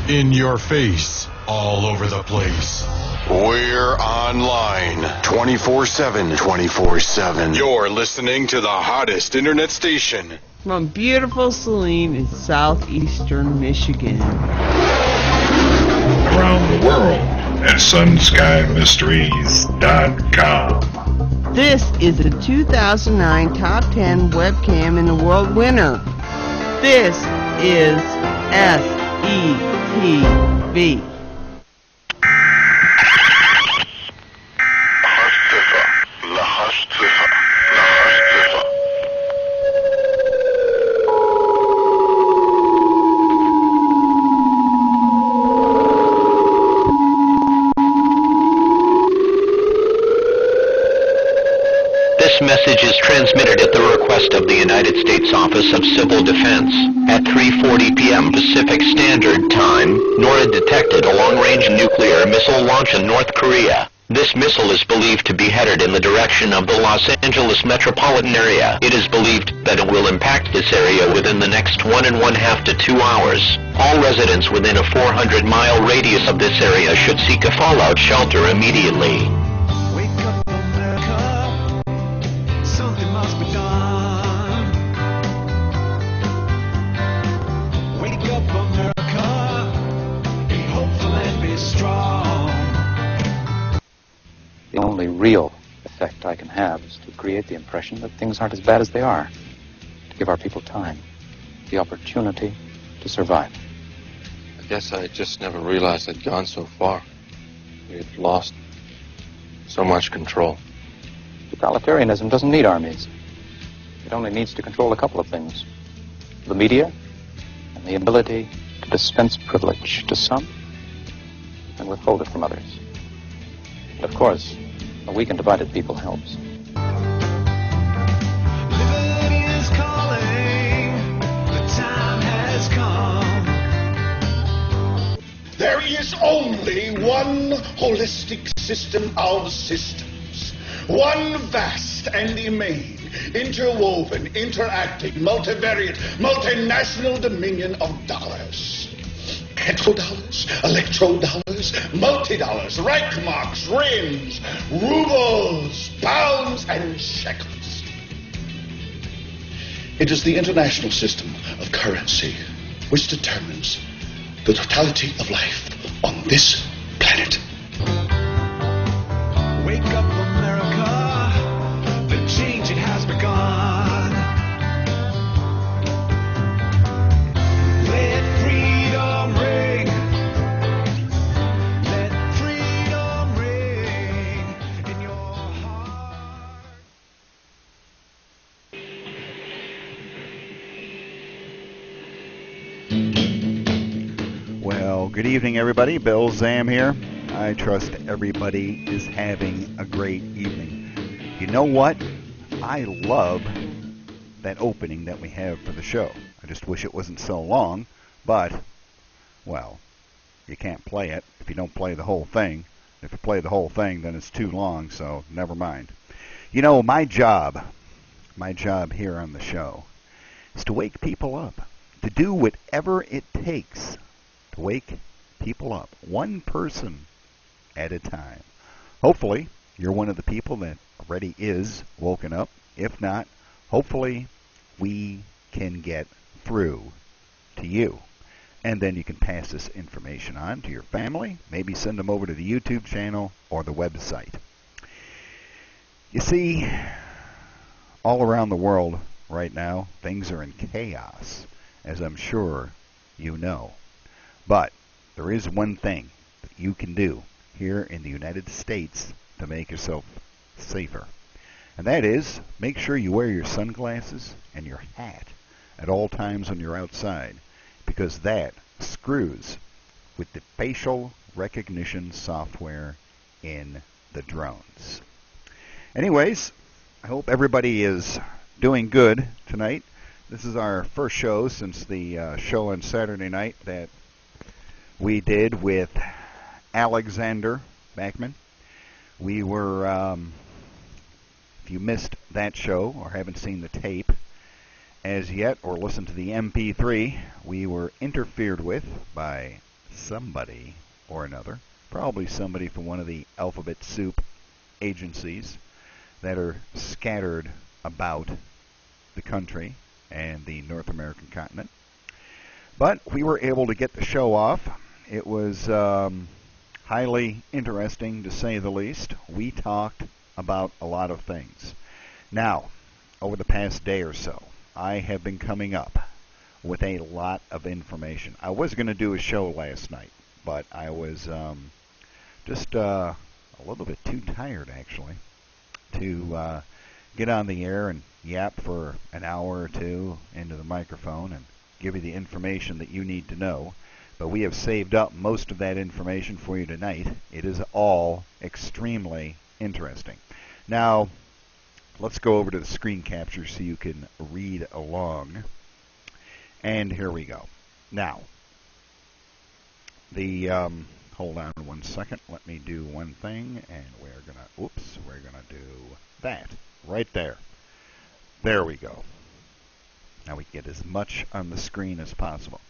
In your face, all over the place. We're online 24/7. 24/7. You're listening to the hottest internet station. From beautiful Saline in southeastern Michigan. Around the world at sunsky.mysteries.com. This is the 2009 Top 10 Webcam in the World winner. This is SETV. This message is transmitted at the request of the United States Office of Civil Defense. At 3:40 p.m. Pacific Standard Time, NORAD detected a long-range nuclear missile launch in North Korea. This missile is believed to be headed in the direction of the Los Angeles metropolitan area. It is believed that it will impact this area within the next 1.5 to 2 hours. All residents within a 400-mile radius of this area should seek a fallout shelter immediately. The only real effect I can have is to create the impression that things aren't as bad as they are. To give our people time, the opportunity to survive. I guess I just never realized I'd gone so far. We had lost so much control. Totalitarianism doesn't need armies. It only needs to control a couple of things. The media and the ability to dispense privilege to some and withhold it from others. And of course, a weak and divided people helps. Liberty is calling, the time has come. There is only one holistic system of systems. One vast and immane, interwoven, interacting, multivariate, multinational dominion of dollars. Petrodollars, electrodollars, multi-dollars, Reichmarks, rims, rubles, pounds, and shekels. It is the international system of currency which determines the totality of life on this planet. Wake up, America, the change it has begun. Let freedom ring. Let freedom ring in your heart. Well, good evening, everybody. Bill Zam here. I trust everybody is having a great evening. You know what? I love that opening that we have for the show. I just wish it wasn't so long, but, well, you can't play it if you don't play the whole thing. If you play the whole thing, then it's too long, so never mind. You know, my job here on the show is to wake people up, to do whatever it takes to wake people up, one person at a time. Hopefully, you're one of the people that already is woken up. If not, hopefully we can get through to you. And then you can pass this information on to your family, maybe send them over to the YouTube channel or the website. You see, all around the world right now, things are in chaos, as I'm sure you know. But there is one thing that you can do here in the United States to make yourself safer. And that is, make sure you wear your sunglasses and your hat at all times when you're outside, because that screws with the facial recognition software in the drones. Anyways, I hope everybody is doing good tonight. This is our first show since the show on Saturday night that we did with Alexander Bachman. We were, if you missed that show or haven't seen the tape as yet or listened to the MP3, we were interfered with by somebody or another, probably somebody from one of the alphabet soup agencies that are scattered about the country and the North American continent. But we were able to get the show off. It was highly interesting, to say the least. We talked about a lot of things. Now, over the past day or so, I have been coming up with a lot of information. I was going to do a show last night, but I was just a little bit too tired, actually, to get on the air and yap for an hour or two into the microphone and give you the information that you need to know. But we have saved up most of that information for you tonight. It is all extremely interesting. Now, let's go over to the screen capture so you can read along. And here we go. Now, the hold on one second. Let me do one thing, and we're gonna do that right there. There we go. Now we get as much on the screen as possible.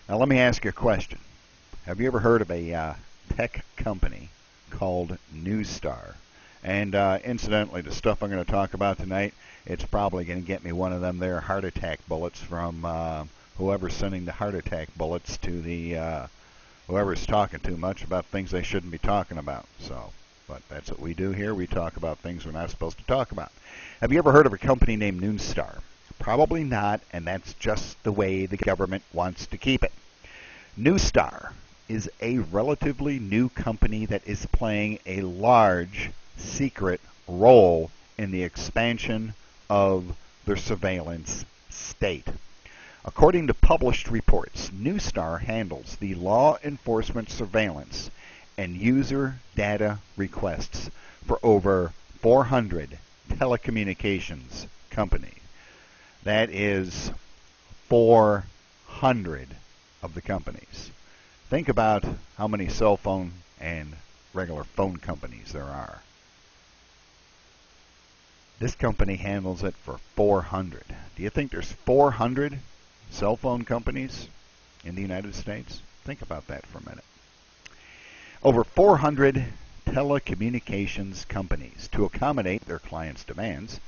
Now let me ask you a question. Have you ever heard of a tech company called Neustar? And incidentally, the stuff I'm going to talk about tonight, it's probably going to get me one of them there heart attack bullets from whoever's sending the heart attack bullets to the whoever's talking too much about things they shouldn't be talking about. So, but that's what we do here. We talk about things we're not supposed to talk about. Have you ever heard of a company named Neustar? Probably not, and that's just the way the government wants to keep it. Neustar is a relatively new company that is playing a large secret role in the expansion of their surveillance state. According to published reports, Neustar handles the law enforcement surveillance and user data requests for over 400 telecommunications companies. That is 400 of the companies. Think about how many cell phone and regular phone companies there are. This company handles it for 400. Do you think there's 400 cell phone companies in the United States? Think about that for a minute. Over 400 telecommunications companies. To accommodate their clients' demands,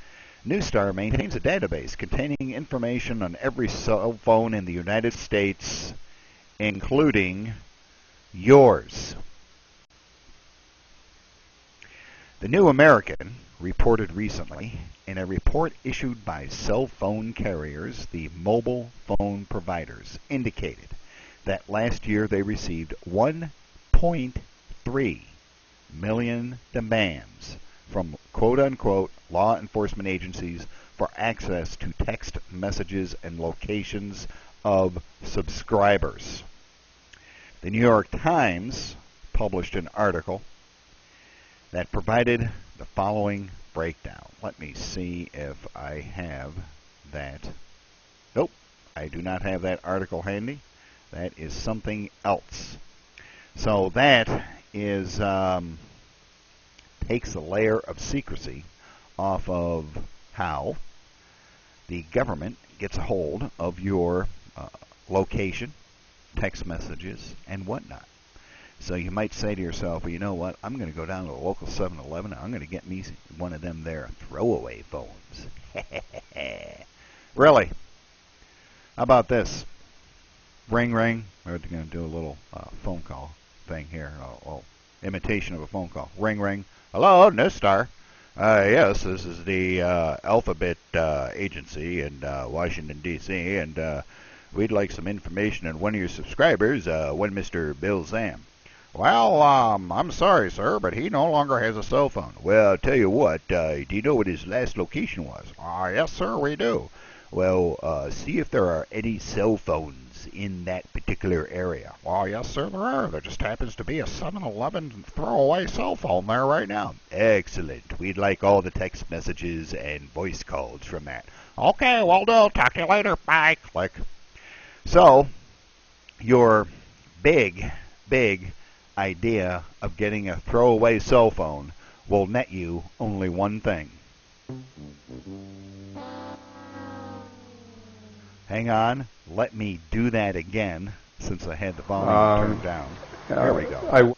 Neustar maintains a database containing information on every cell phone in the United States, including yours. The New American reported recently, in a report issued by cell phone carriers, the mobile phone providers indicated that last year they received 1.3 million demands from quote-unquote law enforcement agencies for access to text messages and locations of subscribers. The New York Times published an article that provided the following breakdown. Let me see if I have that. Nope, I do not have that article handy. That is something else. So that is takes a layer of secrecy off of how the government gets a hold of your location, text messages, and whatnot. So you might say to yourself, well, you know what, I'm going to go down to the local 7-Eleven and I'm going to get me one of them there throwaway phones. Really? How about this? Ring, ring. We're going to do a little phone call thing here. Imitation of a phone call. Ring, ring. Hello, Neustar. Yes, this is the Alphabet Agency in Washington, D.C., and we'd like some information on one of your subscribers, one Mr. Bill Zam. Well, I'm sorry, sir, but he no longer has a cell phone. Well, I'll tell you what, do you know what his last location was? Yes, sir, we do. Well, see if there are any cell phones in that particular area. Well, yes, sir, there are. There just happens to be a 7-Eleven throwaway cell phone there right now. Excellent. We'd like all the text messages and voice calls from that. Okay, will do. Talk to you later. Bye. Click. So, your big idea of getting a throwaway cell phone will net you only one thing. Hang on, let me do that again. since I had the volume turned down. There we go.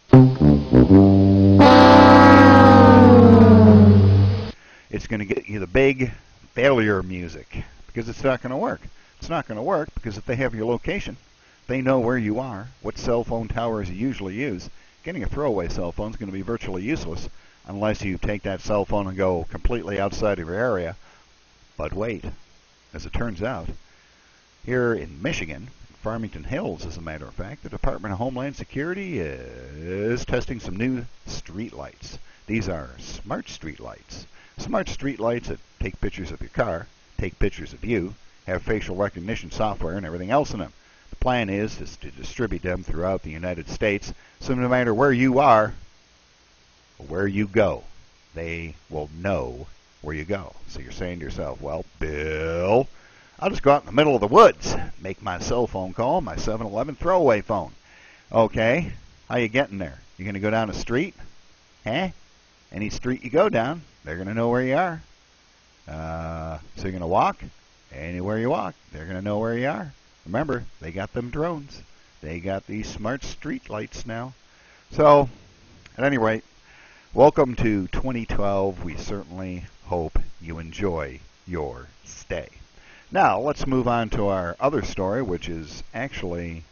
It's going to get you the big failure music because it's not going to work. It's not going to work because if they have your location, they know where you are, what cell phone towers you usually use. Getting a throwaway cell phone is going to be virtually useless unless you take that cell phone and go completely outside of your area. But wait, as it turns out, here in Michigan, Farmington Hills, as a matter of fact, the Department of Homeland Security is testing some new street lights. These are smart street lights. Smart street lights that take pictures of your car, take pictures of you, have facial recognition software and everything else in them. The plan is to distribute them throughout the United States, so no matter where you are or where you go, they will know where you go. So you're saying to yourself, well, Bill, I'll just go out in the middle of the woods, make my cell phone call, my 7-Eleven throwaway phone. Okay, how you getting there? You going to go down a street? Huh? Any street you go down, they're going to know where you are. So you're going to walk? Anywhere you walk, they're going to know where you are. Remember, they got them drones. They got these smart street lights now. So, at any rate, welcome to 2012. We certainly hope you enjoy your stay. Now, let's move on to our other story, which is actually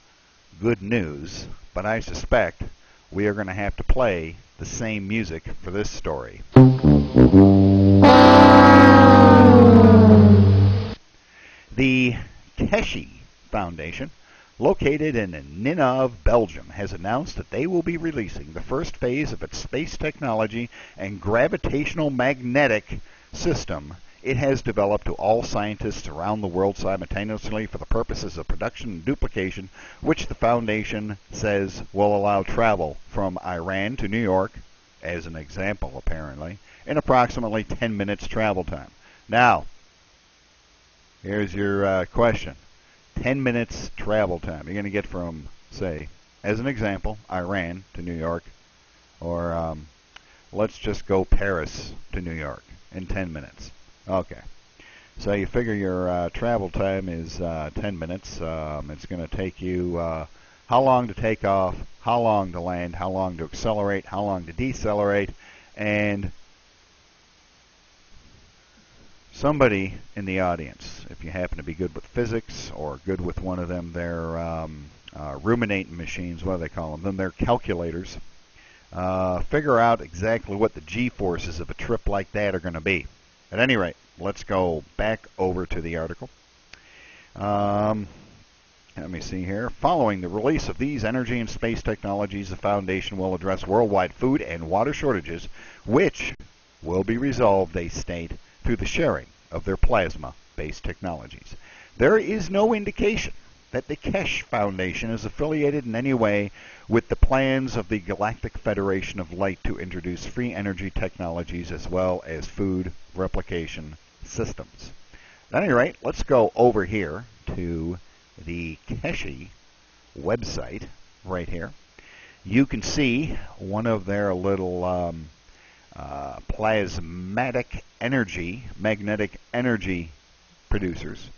good news, but I suspect we are going to have to play the same music for this story. The Keshe Foundation, located in Ninove, Belgium, has announced that they will be releasing the first phase of its space technology and gravitational magnetic system it has developed to all scientists around the world simultaneously for the purposes of production and duplication, which the Foundation says will allow travel from Iran to New York, as an example apparently, in approximately 10 minutes travel time. Now, here's your question. 10 minutes travel time. You're going to get from, say, as an example, Iran to New York, or let's just go Paris to New York in 10 minutes. Okay. So you figure your travel time is 10 minutes. It's going to take you how long to take off, how long to land, how long to accelerate, how long to decelerate, and somebody in the audience, if you happen to be good with physics or good with one of them, their ruminating machines, what do they call them? They're calculators. Figure out exactly what the G-forces of a trip like that are going to be. At any rate, let's go back over to the article. Let me see here. Following the release of these energy and space technologies, the Foundation will address worldwide food and water shortages, which will be resolved, they state, through the sharing of their plasma-based technologies. There is no indication that the Keshe Foundation is affiliated in any way with the plans of the Galactic Federation of Light to introduce free energy technologies as well as food replication systems. At any rate, let's go over here to the Keshe website right here. You can see one of their little plasmatic energy, magnetic energy producers.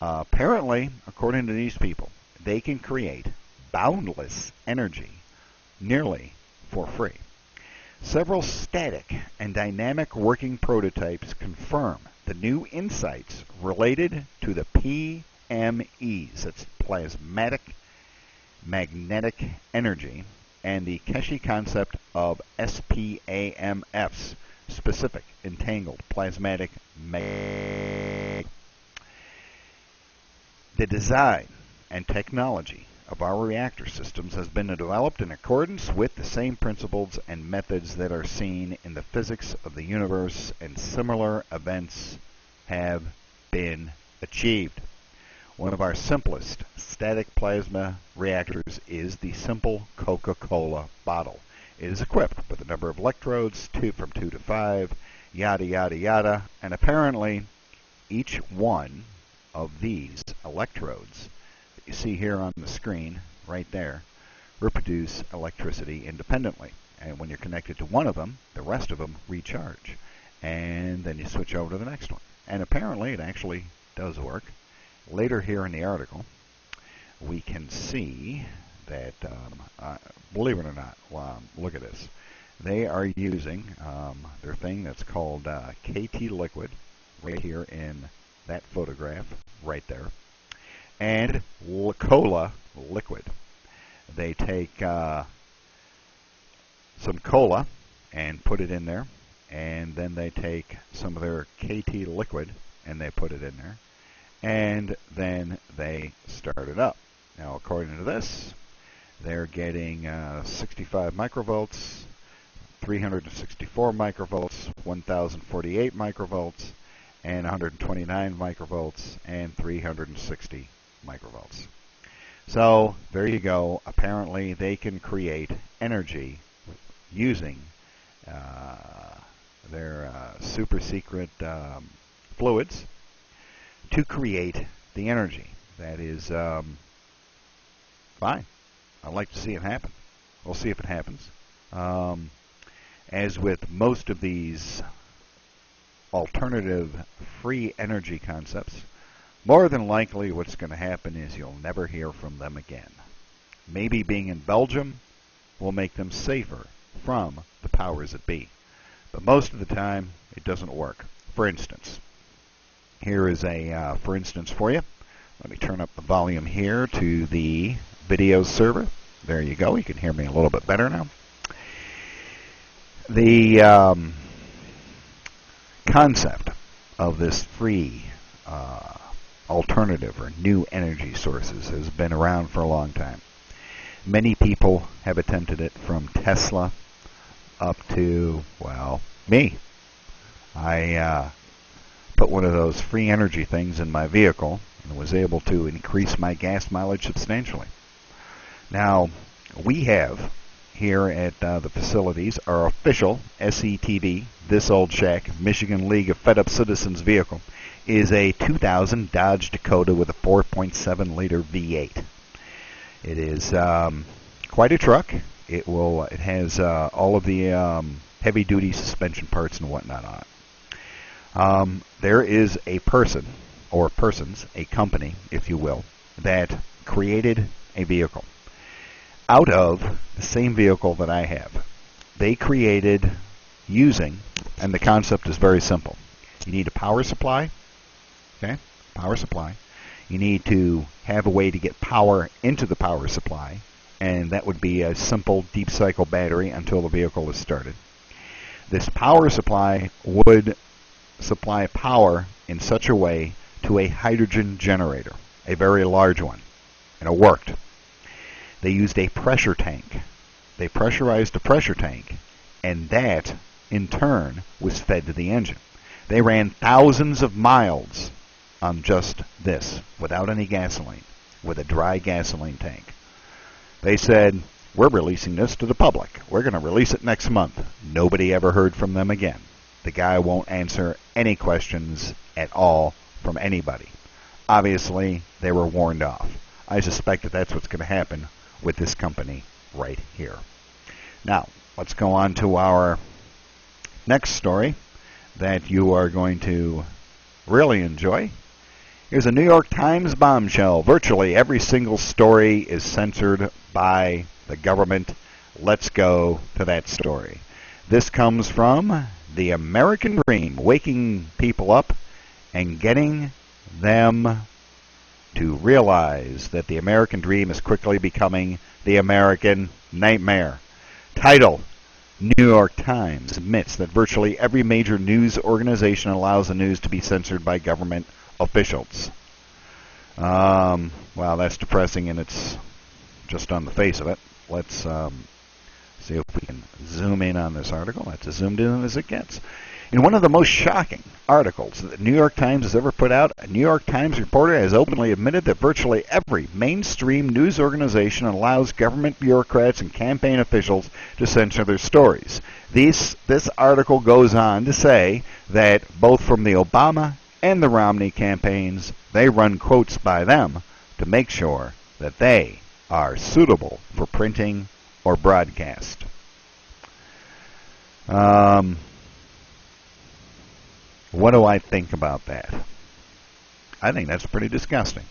Apparently, according to these people, they can create boundless energy nearly for free. Several static and dynamic working prototypes confirm the new insights related to the PMEs, that's plasmatic magnetic energy, and the Keshe concept of SPAMFs, specific entangled plasmatic magnetic. The design and technology of our reactor systems has been developed in accordance with the same principles and methods that are seen in the physics of the universe, and similar events have been achieved. One of our simplest static plasma reactors is the simple Coca-Cola bottle. It is equipped with a number of electrodes, from 2 to 5, yada, yada, yada, and apparently each one of these electrodes that you see here on the screen right there reproduce electricity independently. And when you're connected to one of them, the rest of them recharge. And then you switch over to the next one. And apparently it actually does work. Later here in the article, we can see that, believe it or not, look at this. They are using their thing that's called KT Liquid right here in that photograph right there, and cola liquid. They take some cola and put it in there, and then they take some of their KT liquid and they put it in there, and then they start it up. Now, according to this, they're getting 65 microvolts, 364 microvolts, 1048 microvolts, and 129 microvolts, and 360 microvolts. So, there you go. Apparently, they can create energy using their super secret fluids to create the energy. That is fine. I'd like to see it happen. We'll see if it happens. As with most of these alternative free energy concepts, more than likely what's going to happen is you'll never hear from them again. Maybe being in Belgium will make them safer from the powers that be. But most of the time, it doesn't work. For instance, here is a for instance for you. Let me turn up the volume here to the video server. There you go. You can hear me a little bit better now. The concept of this free alternative or new energy sources has been around for a long time. Many people have attempted it, from Tesla up to, well, me. I put one of those free energy things in my vehicle and was able to increase my gas mileage substantially. Now, we have here at the facilities our official SETV, This Old Shack, Michigan League of Fed Up Citizens vehicle, is a 2000 Dodge Dakota with a 4.7 liter V8. It is quite a truck. It has all of the heavy duty suspension parts and whatnot on it. There is a person, or persons, a company, if you will, that created a vehicle out of the same vehicle that I have. They created using, and the concept is very simple. You need a power supply, okay? Power supply. You need to have a way to get power into the power supply, and that would be a simple deep cycle battery until the vehicle is started. This power supply would supply power in such a way to a hydrogen generator, a very large one, and it worked. They used a pressure tank. They pressurized a pressure tank, and that, in turn, was fed to the engine. They ran thousands of miles on just this, without any gasoline, with a dry gasoline tank. They said, we're releasing this to the public. We're going to release it next month. Nobody ever heard from them again. The guy won't answer any questions at all from anybody. Obviously, they were warned off. I suspect that that's what's going to happen with this company right here. Now, let's go on to our next story that you are going to really enjoy. Here's a New York Times bombshell. Virtually every single story is censored by the government. Let's go to that story. This comes from the American Dream, waking people up and getting them to realize that the American Dream is quickly becoming the American Nightmare. Title: New York Times admits that virtually every major news organization allows the news to be censored by government officials. Well, that's depressing, and it's just on the face of it. Let's see if we can zoom in on this article. That's as zoomed in as it gets. In one of the most shocking articles that the New York Times has ever put out, a New York Times reporter has openly admitted that virtually every mainstream news organization allows government bureaucrats and campaign officials to censor their stories. This article goes on to say that both from the Obama and the Romney campaigns, they run quotes by them to make sure that they are suitable for printing or broadcast. What do I think about that? I think that's pretty disgusting,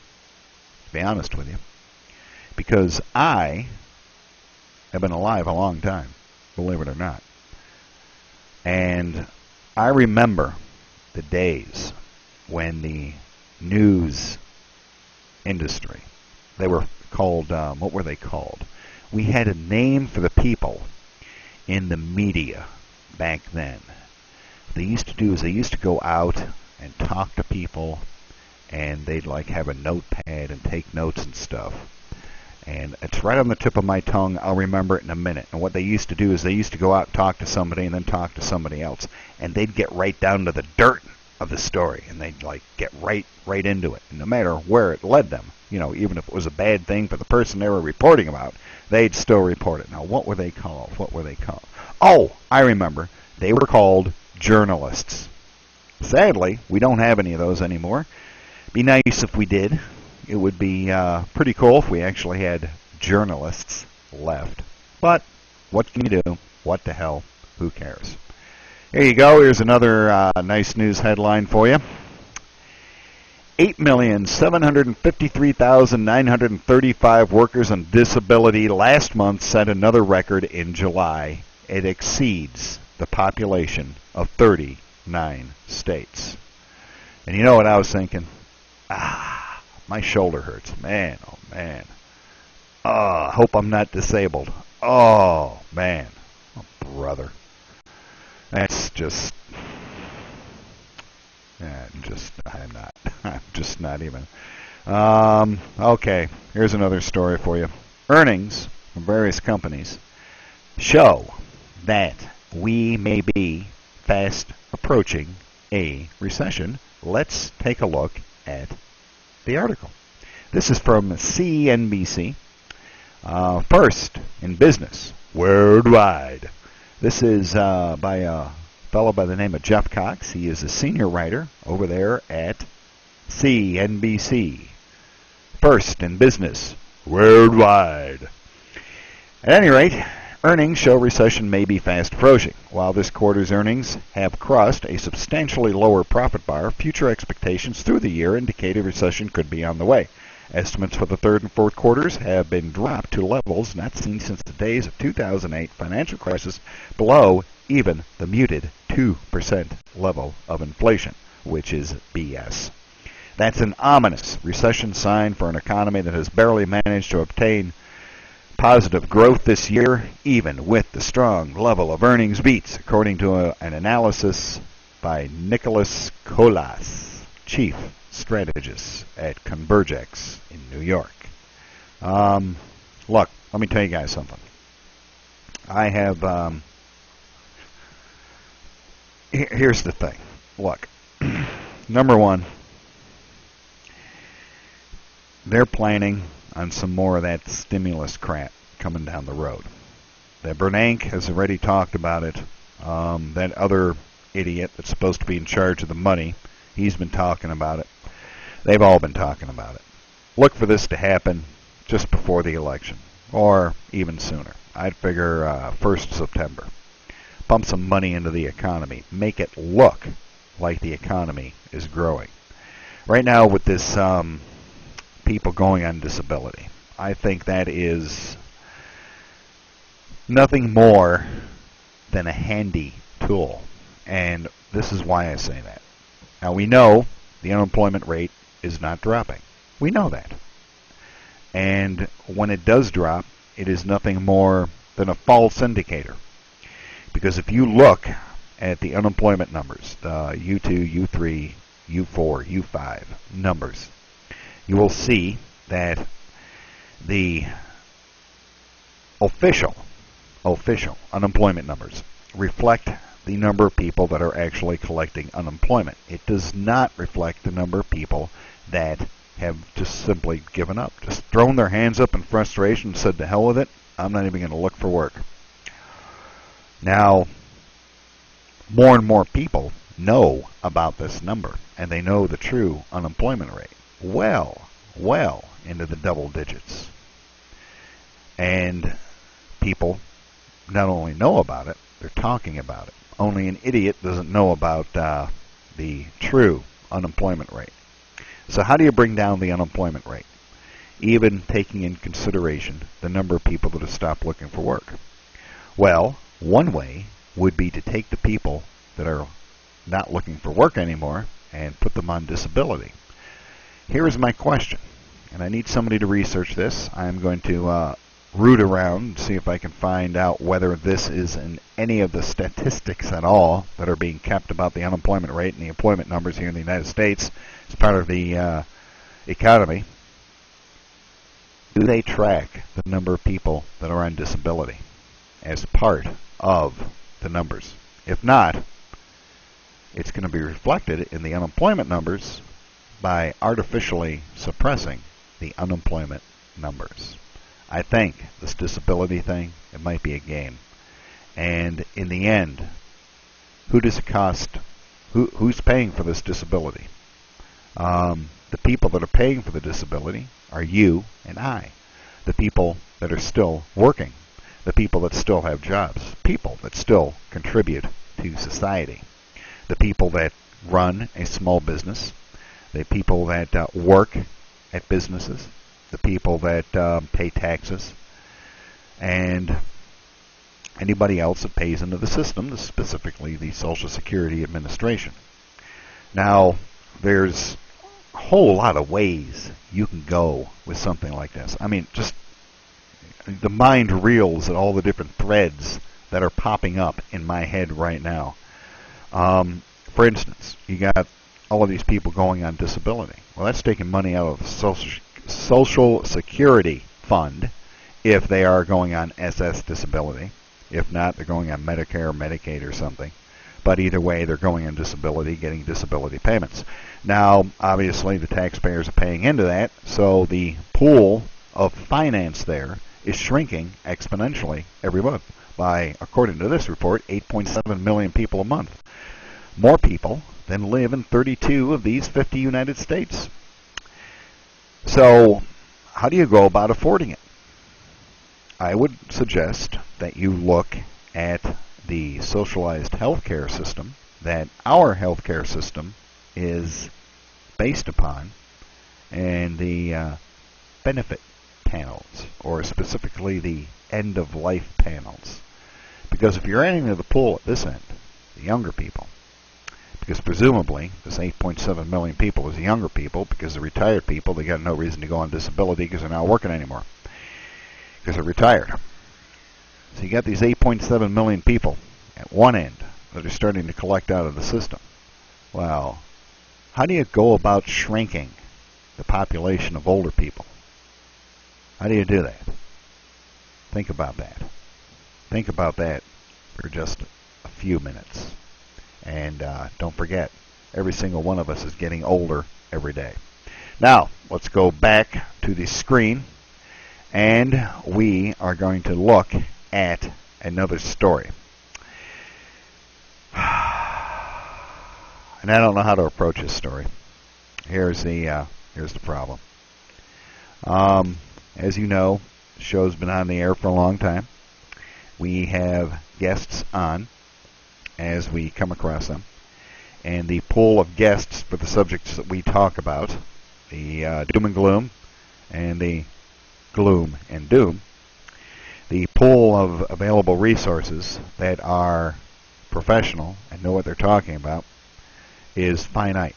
to be honest with you. because I have been alive a long time, believe it or not. And I remember the days when the news industry, they were called, what were they called? We had a name for the people in the media back then. What they used to do is they used to go out and talk to people, and they'd like have a notepad and take notes and stuff. And it's right on the tip of my tongue. I'll remember it in a minute. And what they used to do is they used to go out and talk to somebody and then talk to somebody else. And they'd get right down to the dirt of the story. And they'd like get right into it. And no matter where it led them, you know, even if it was a bad thing for the person they were reporting about, they'd still report it. Now, what were they called? Oh, I remember. They were called journalists. Sadly, we don't have any of those anymore. Be nice if we did. It would be pretty cool if we actually had journalists left. But what can you do? What the hell? Who cares? Here you go. Here's another nice news headline for you. 8,753,935 workers on disability last month set another record in July. It exceeds the population of 39 states. And you know what I was thinking? My shoulder hurts. Man, oh man. I hope I'm not disabled. Oh, man. Oh, brother. That's just... I'm just not even. Okay, here's another story for you. Earnings from various companies show that we may be fast approaching a recession. Let's take a look at the article. This is from CNBC. First in business worldwide. This is by a fellow by the name of Jeff Cox. He is a senior writer over there at CNBC. First in business worldwide. At any rate, earnings show recession may be fast approaching. While this quarter's earnings have crossed a substantially lower profit bar, future expectations through the year indicate a recession could be on the way. Estimates for the third and fourth quarters have been dropped to levels not seen since the days of 2008 financial crisis, below even the muted 2% level of inflation, which is BS. That's an ominous recession sign for an economy that has barely managed to obtain positive growth this year, even with the strong level of earnings beats, according to an analysis by Nicholas Colas, chief strategist at Convergex in New York. Look, let me tell you guys something. I have... Here's the thing. Look, number one, they're planning on some more of that stimulus crap coming down the road. That Bernanke has already talked about it. That other idiot that's supposed to be in charge of the money, he's been talking about it. They've all been talking about it. Look for this to happen just before the election, or even sooner. I'd figure 1st September. Pump some money into the economy. Make it look like the economy is growing. Right now with this people going on disability, I think that is nothing more than a handy tool. And this is why I say that. Now we know the unemployment rate is not dropping. We know that. And when it does drop, it is nothing more than a false indicator. Because if you look at the unemployment numbers, the U2, U3, U4, U5 numbers, you will see that the official unemployment numbers reflect the number of people that are actually collecting unemployment. It does not reflect the number of people that have just simply given up, just thrown their hands up in frustration and said, to hell with it, I'm not even going to look for work. Now, more and more people know about this number, and they know the true unemployment rate well into the double digits. And people not only know about it, they're talking about it. Only an idiot doesn't know about the true unemployment rate. So how do you bring down the unemployment rate? even taking in consideration the number of people that have stopped looking for work? Well, one way would be to take the people that are not looking for work anymore and put them on disability. Here is my question, and I need somebody to research this. I'm going to root around and see if I can find out whether this is in any of the statistics at all that are being kept about the unemployment rate and the employment numbers here in the United States as part of the economy. Do they track the number of people that are on disability as part of the numbers? If not, it's going to be reflected in the unemployment numbers by artificially suppressing the unemployment numbers. I think this disability thing, it might be a game. And in the end, who does it cost? Who's paying for this disability? The people that are paying for the disability are you and I. The people that are still working. The people that still have jobs. People that still contribute to society. The people that run a small business. The people that work at businesses. The people that pay taxes. And anybody else that pays into the system, specifically the Social Security Administration. Now, there's a whole lot of ways you can go with something like this. I mean, just the mind reels at all the different threads that are popping up in my head right now. For instance, you got all of these people going on disability. Well, that's taking money out of the Social Security Fund if they are going on SS disability. If not, they're going on Medicare or Medicaid or something. But either way, they're going on disability, getting disability payments. Now, obviously, the taxpayers are paying into that, so the pool of finance there is shrinking exponentially every month by, according to this report, 8.7 million people a month. More people than live in 32 of these 50 United States. So, how do you go about affording it? I would suggest that you look at the socialized healthcare system that our healthcare system is based upon, and the benefit panels, or specifically the end-of-life panels. Because if you're adding to the pool at this end, the younger people, because presumably this 8.7 million people is the younger people, because the retired people, they got no reason to go on disability because they're not working anymore, because they're retired. So you got these 8.7 million people at one end that are starting to collect out of the system. Well, how do you go about shrinking the population of older people? How do you do that? Think about that. Think about that for just a few minutes. And don't forget, every single one of us is getting older every day. Now, let's go back to the screen, and we are going to look at another story. And I don't know how to approach this story. Here's the problem. As you know, the show's been on the air for a long time. We have guests on as we come across them. And the pool of guests for the subjects that we talk about, the doom and gloom and the gloom and doom, the pool of available resources that are professional and know what they're talking about is finite.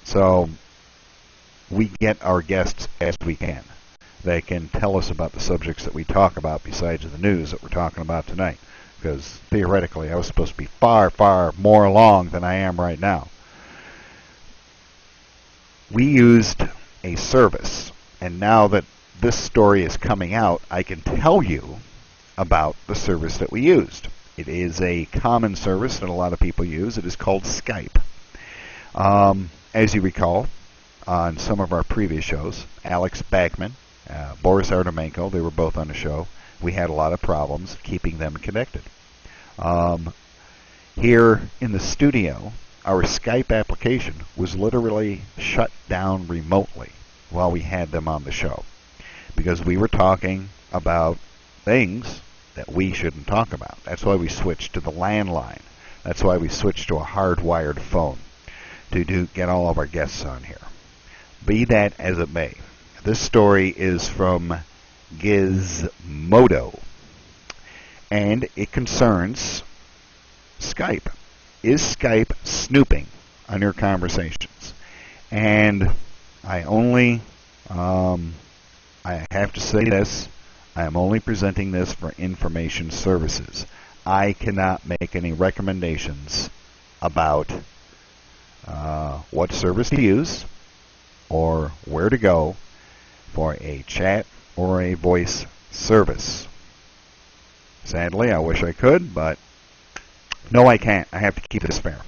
So we get our guests as we can. They can tell us about the subjects that we talk about besides the news that we're talking about tonight. Because theoretically I was supposed to be far, far more along than I am right now. We used a service, and now that this story is coming out, I can tell you about the service that we used. It is a common service that a lot of people use. It is called Skype. As you recall, on some of our previous shows, Alex Bagman, Boris Artemenko, they were both on the show. We had a lot of problems keeping them connected. Here in the studio, our Skype application was literally shut down remotely while we had them on the show, because we were talking about things that we shouldn't talk about. That's why we switched to the landline. That's why we switched to a hardwired phone to get all of our guests on here. Be that as it may, This story is from Gizmodo, and it concerns Skype. Is Skype snooping on your conversations? And I have to say this, I am only presenting this for information services. I cannot make any recommendations about what service to use or where to go for a chat or a voice service. Sadly, I wish I could, but no, I can't. I have to keep this fair.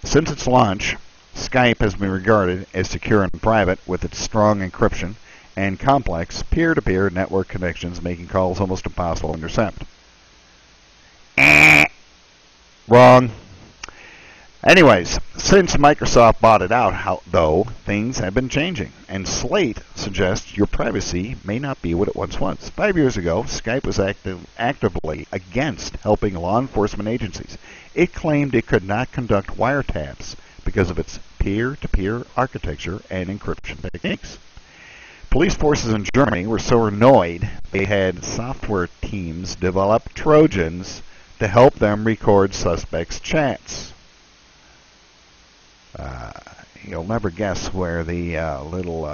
Since its launch, Skype has been regarded as secure and private with its strong encryption and complex peer-to-peer network connections, making calls almost impossible to intercept. Wrong. Anyways, since Microsoft bought it out, though, things have been changing, and Slate suggests your privacy may not be what it once was. 5 years ago, Skype was actively against helping law enforcement agencies. It claimed it could not conduct wiretaps because of its peer-to-peer architecture and encryption techniques. Police forces in Germany were so annoyed they had software teams develop Trojans to help them record suspects' chats. You'll never guess where the little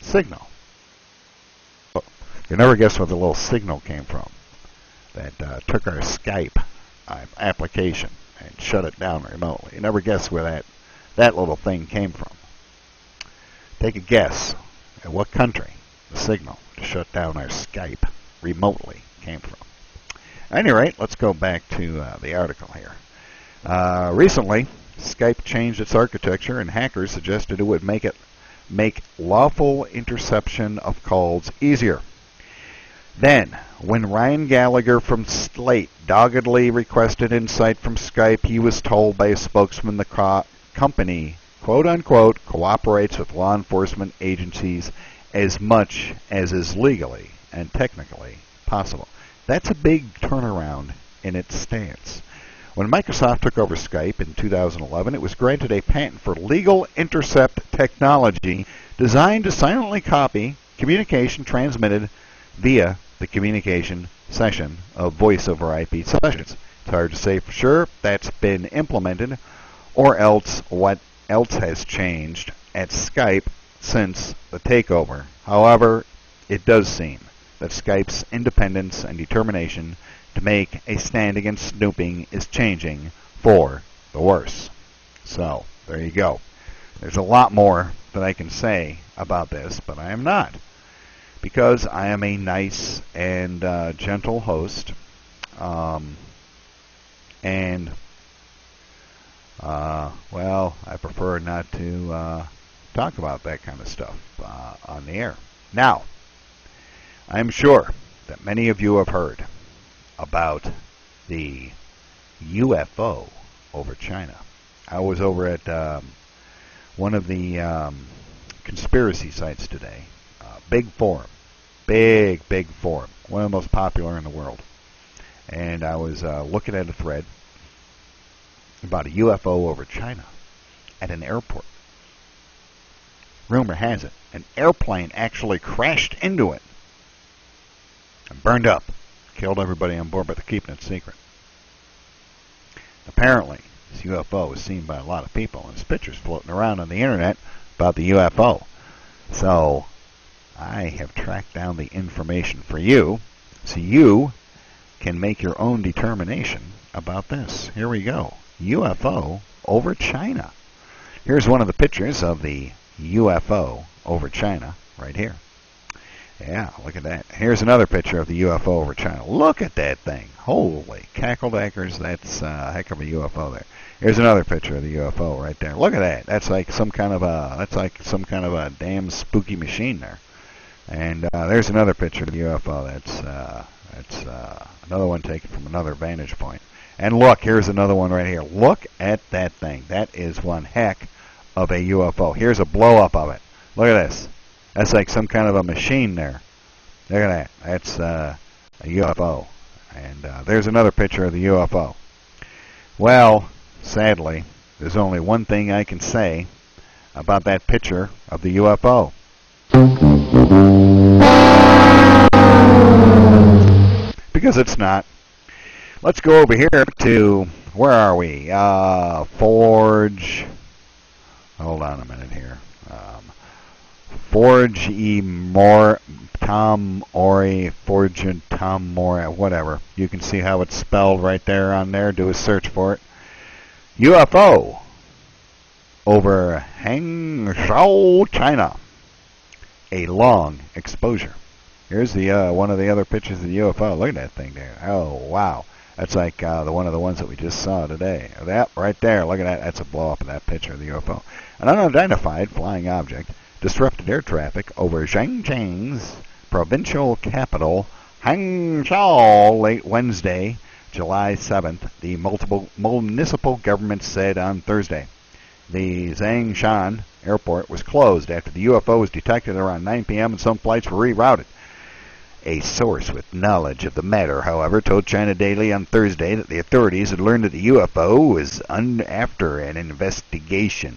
signal. You'll never guess where the little signal came from that took our Skype application and shut it down remotely. You never guess where that little thing came from. Take a guess at what country the signal to shut down our Skype remotely came from. At any rate, let's go back to the article here. Recently, Skype changed its architecture, and hackers suggested it would make lawful interception of calls easier. Then, when Ryan Gallagher from Slate doggedly requested insight from Skype, he was told by a spokesman the company, quote-unquote, cooperates with law enforcement agencies as much as is legally and technically possible. That's a big turnaround in its stance. When Microsoft took over Skype in 2011, it was granted a patent for legal intercept technology designed to silently copy communication transmitted via the communication session of voice over IP sessions. It's hard to say for sure if that's been implemented or else what else has changed at Skype since the takeover. However, it does seem that Skype's independence and determination to make a stand against snooping is changing for the worse. So, there you go. There's a lot more that I can say about this, but I am not. Because I am a nice and gentle host. Well, I prefer not to talk about that kind of stuff on the air. Now, I'm sure that many of you have heard about the UFO over China. I was over at one of the conspiracy sites today. Big forum. Big forum. One of the most popular in the world. And I was looking at a thread about a UFO over China at an airport. Rumor has it, an airplane actually crashed into it and burned up. Killed everybody on board, but they're keeping it secret. Apparently, this UFO was seen by a lot of people, and there's pictures floating around on the internet about the UFO. So, I have tracked down the information for you, so you can make your own determination about this. Here we go. UFO over China. Here's one of the pictures of the UFO over China, right here. Yeah, look at that. Here's another picture of the UFO over China. Look at that thing. Holy cackledackers, that's a heck of a UFO there. Here's another picture of the UFO right there. Look at that. That's like some kind of a damn spooky machine there. And there's another picture of the UFO. That's another one taken from another vantage point. And look, here's another one right here. Look at that thing. That is one heck of a UFO. Here's a blow-up of it. Look at this. That's like some kind of a machine there. Look at that. That's a UFO. And there's another picture of the UFO. Well, sadly, there's only one thing I can say about that picture of the UFO. Because it's not. Let's go over here to, where are we? Forge. Hold on a minute here. Forge E. More. Tom Ori. Forge and Tom More. Whatever. You can see how it's spelled right there on there. Do a search for it. UFO over Hangzhou, China. A long exposure. Here's the one of the other pictures of the UFO. Look at that thing there. Oh, wow. That's like the one of the ones that we just saw today. That right there. Look at that. That's a blow-up of that picture of the UFO. An unidentified flying object disrupted air traffic over Xinjiang's provincial capital, Hangzhou, late Wednesday, July 7th, the multiple municipal government said on Thursday. The Zhongshan airport was closed after the UFO was detected around 9 p.m. and some flights were rerouted. A source with knowledge of the matter, however, told China Daily on Thursday that the authorities had learned that the UFO was after an investigation,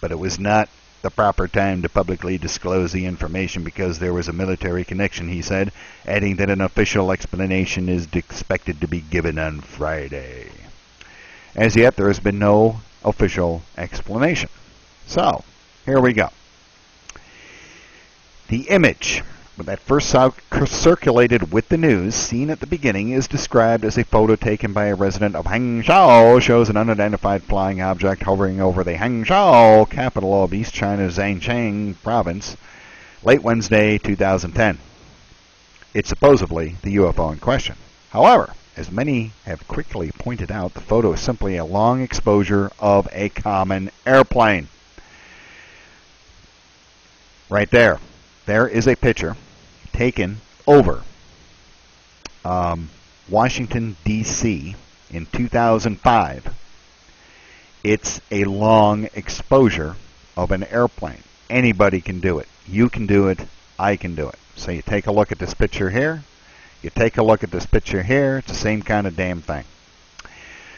but it was not the proper time to publicly disclose the information because there was a military connection, he said, adding that an official explanation is expected to be given on Friday. As yet, there has been no official explanation. So, here we go. The image that first circulated with the news, seen at the beginning, is described as a photo taken by a resident of Hangzhou, shows an unidentified flying object hovering over the Hangzhou, capital of East China's Zhejiang province, late Wednesday, 2010. It's supposedly the UFO in question. However, as many have quickly pointed out, the photo is simply a long exposure of a common airplane. Right there. There is a picture taken over Washington, D.C. in 2005. It's a long exposure of an airplane. Anybody can do it. You can do it. I can do it. So you take a look at this picture here. You take a look at this picture here. It's the same kind of damn thing.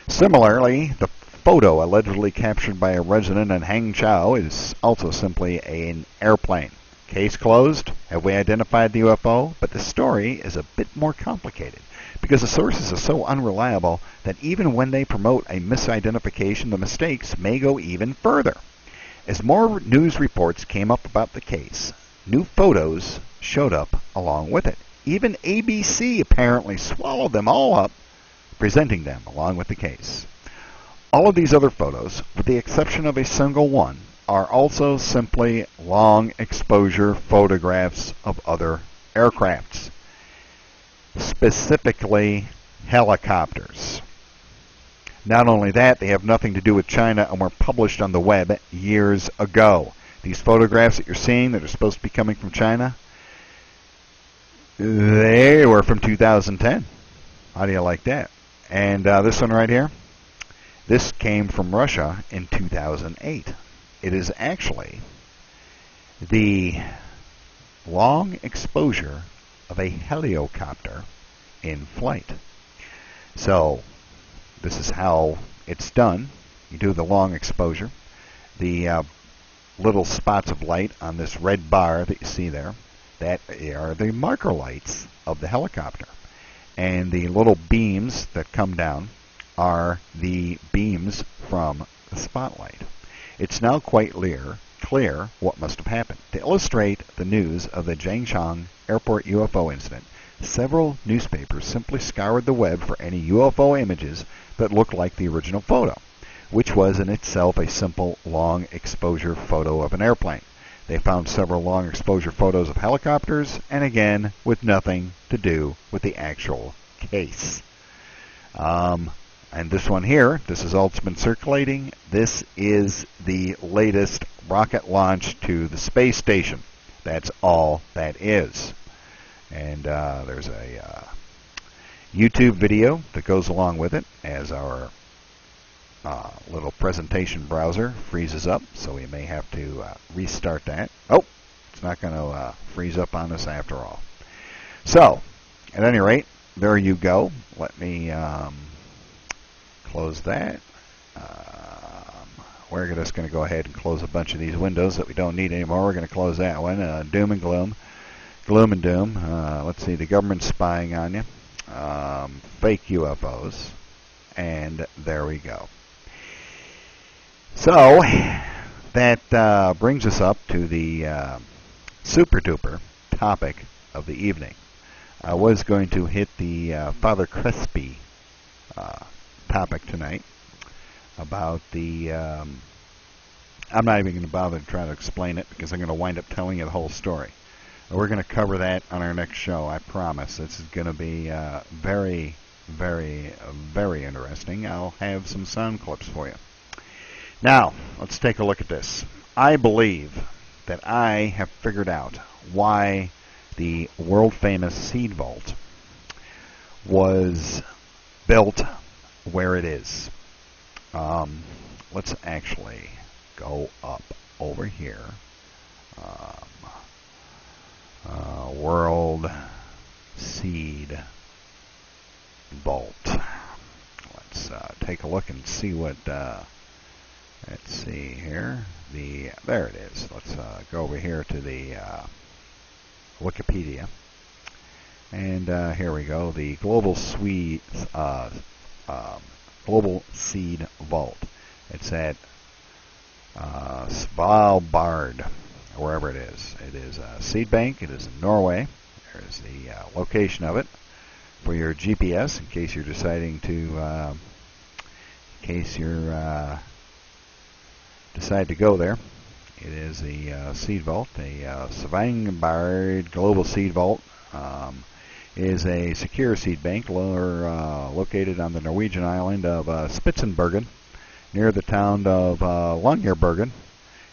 Similarly, the photo allegedly captured by a resident in Hangzhou is also simply an airplane. Case closed. Have we identified the UFO? But the story is a bit more complicated because the sources are so unreliable that even when they promote a misidentification, the mistakes may go even further. As more news reports came up about the case, new photos showed up along with it. Even ABC apparently swallowed them all up, presenting them along with the case. All of these other photos, with the exception of a single one, are also simply long exposure photographs of other aircrafts, specifically helicopters. Not only that, they have nothing to do with China and were published on the web years ago. These photographs that you're seeing that are supposed to be coming from China, they were from 2010. How do you like that? And this one right here, this came from Russia in 2008. It is actually the long exposure of a helicopter in flight. So this is how it's done. You do the long exposure. The little spots of light on this red bar that you see there, that are the marker lights of the helicopter. And the little beams that come down are the beams from the spotlight. It's now quite clear what must have happened. To illustrate the news of the Zhongshan airport UFO incident, several newspapers simply scoured the web for any UFO images that looked like the original photo, which was in itself a simple long exposure photo of an airplane. They found several long exposure photos of helicopters, and again, with nothing to do with the actual case. And this one here, this has also been circulating. This is the latest rocket launch to the space station. That's all that is. And there's a YouTube video that goes along with it as our little presentation browser freezes up, so we may have to restart that. Oh, it's not going to freeze up on us after all. So, at any rate, there you go. Let me close that. we're just going to go ahead and close a bunch of these windows that we don't need anymore. We're going to close that one. Doom and gloom. Gloom and doom. Let's see, the government's spying on you. Fake UFOs. And there we go. So, that brings us up to the super duper topic of the evening. I was going to hit the Father Crespi topic tonight about the... I'm not even going to bother to try to explain it because I'm going to wind up telling you the whole story. We're going to cover that on our next show, I promise. This is going to be very, very, very interesting. I'll have some sound clips for you. Now, let's take a look at this. I believe that I have figured out why the world-famous Seed Vault was built where it is. Let's actually go up over here. World Seed Vault. Let's take a look and see what... let's see here. There it is. Let's go over here to the Wikipedia. And here we go. The Global Seed Vault. It's at Svalbard, wherever it is. It is a seed bank. It is in Norway. There's the location of it for your GPS in case you're deciding to, decide to go there. It is the Seed Vault. The Svalbard Global Seed Vault is a secure seed bank located on the Norwegian island of Spitsbergen, near the town of Longyearbyen,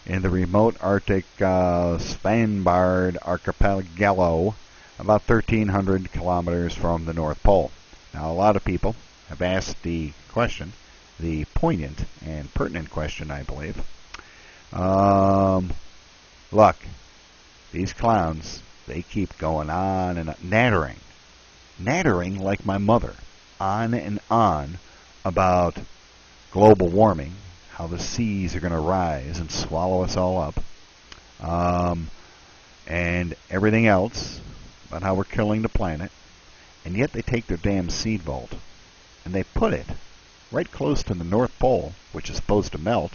in the remote Arctic Svalbard archipelago, about 1,300 kilometers from the North Pole. Now, a lot of people have asked the question, the poignant and pertinent question, I believe. Look, these clowns, they keep going on and nattering like my mother, on and on about global warming, how the seas are going to rise and swallow us all up, and everything else about how we're killing the planet, and yet they take their damn Seed Vault and they put it right close to the North Pole, which is supposed to melt,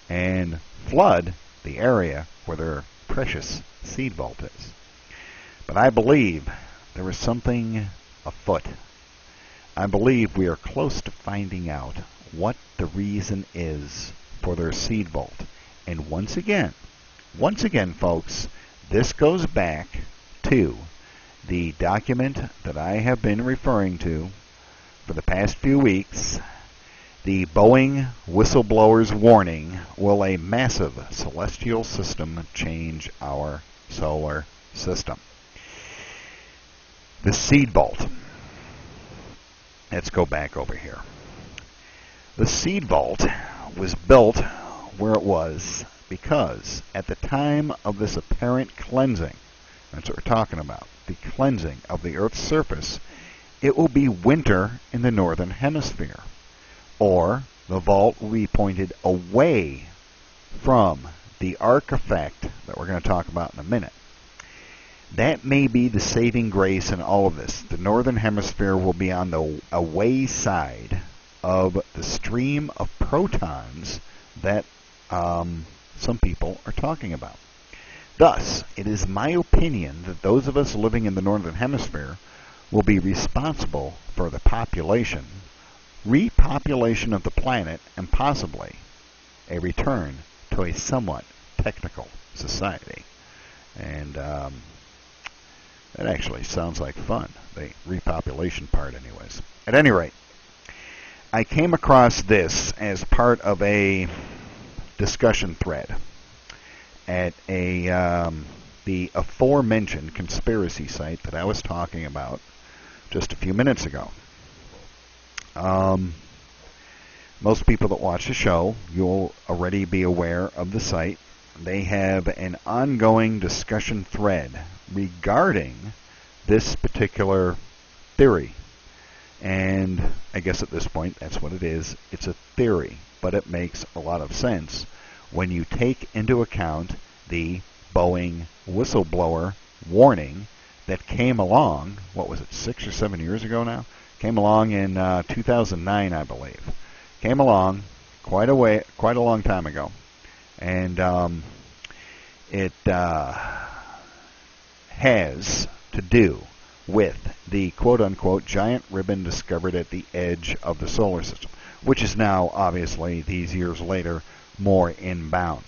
and flood the area where their precious Seed Vault is. But I believe there is something afoot. I believe we are close to finding out what the reason is for their Seed Vault. And once again, folks, this goes back to the document that I have been referring to for the past few weeks, the Boeing whistleblower's warning, will a massive celestial system change our solar system? The Seed Vault. Let's go back over here. The Seed Vault was built where it was because at the time of this apparent cleansing, that's what we're talking about, the cleansing of the Earth's surface, it will be winter in the northern hemisphere. Or the vault will be pointed away from the arc effect that we're going to talk about in a minute. That may be the saving grace in all of this. The northern hemisphere will be on the away side of the stream of protons that some people are talking about. Thus, it is my opinion that those of us living in the northern hemisphere will be responsible for the repopulation of the planet, and possibly a return to a somewhat technical society. And that actually sounds like fun, the repopulation part anyways. At any rate, I came across this as part of a discussion thread at the aforementioned conspiracy site that I was talking about just a few minutes ago. Most people that watch the show, you'll already be aware of the site. They have an ongoing discussion thread regarding this particular theory. And I guess at this point, that's what it is. It's a theory, but it makes a lot of sense when you take into account the Boeing whistleblower warning that came along, what was it, 6 or 7 years ago now? Came along in 2009, I believe. Came along quite a long time ago. And it has to do with the quote-unquote giant ribbon discovered at the edge of the solar system, which is now, obviously, these years later, more inbound.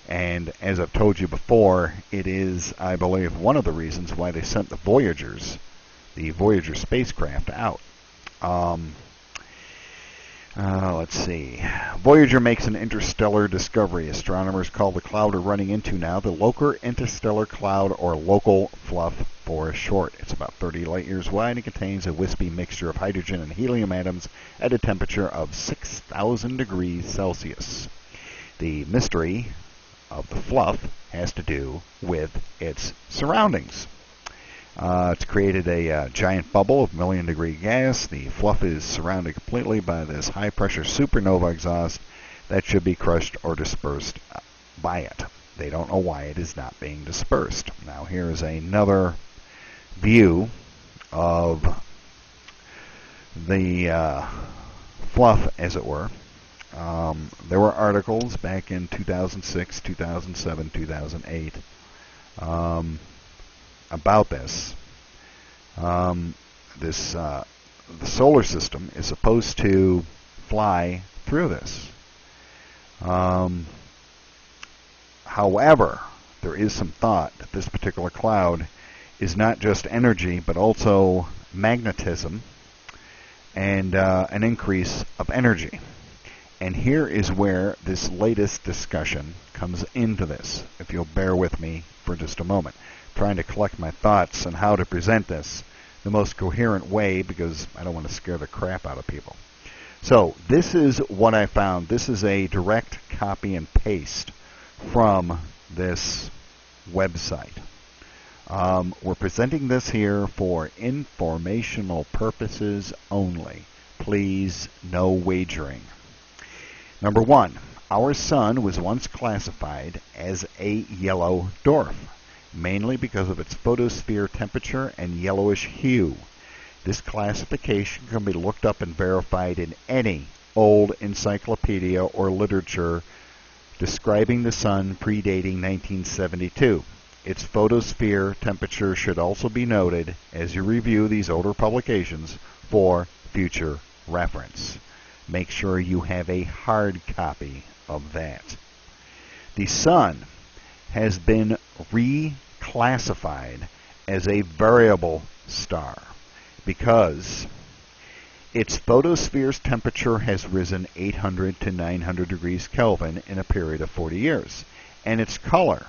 And as I've told you before, it is, I believe, one of the reasons why they sent the Voyager spacecraft out. Let's see. Voyager makes an interstellar discovery. Astronomers call the cloud we're running into now the Local Interstellar Cloud, or Local Fluff for short. It's about 30 light years wide and contains a wispy mixture of hydrogen and helium atoms at a temperature of 6,000 degrees Celsius. The mystery of the fluff has to do with its surroundings. It's created a giant bubble of million-degree gas. The fluff is surrounded completely by this high-pressure supernova exhaust that should be crushed or dispersed by it. They don't know why it is not being dispersed. Now, here is another view of the fluff, as it were. There were articles back in 2006, 2007, 2008 about this. The solar system is supposed to fly through this. However, there is some thought that this particular cloud is not just energy, but also magnetism and an increase of energy. And here is where this latest discussion comes into this, if you'll bear with me for just a moment. Trying to collect my thoughts on how to present this the most coherent way, because I don't want to scare the crap out of people. So this is what I found. This is a direct copy and paste from this website. We're presenting this here for informational purposes only. Please, no wagering. Number 1, our sun was once classified as a yellow dwarf, mainly because of its photosphere temperature and yellowish hue. This classification can be looked up and verified in any old encyclopedia or literature describing the sun predating 1972. Its photosphere temperature should also be noted as you review these older publications for future reference. Make sure you have a hard copy of that. The sun has been reclassified as a variable star because its photosphere's temperature has risen 800 to 900 degrees Kelvin in a period of 40 years, and its color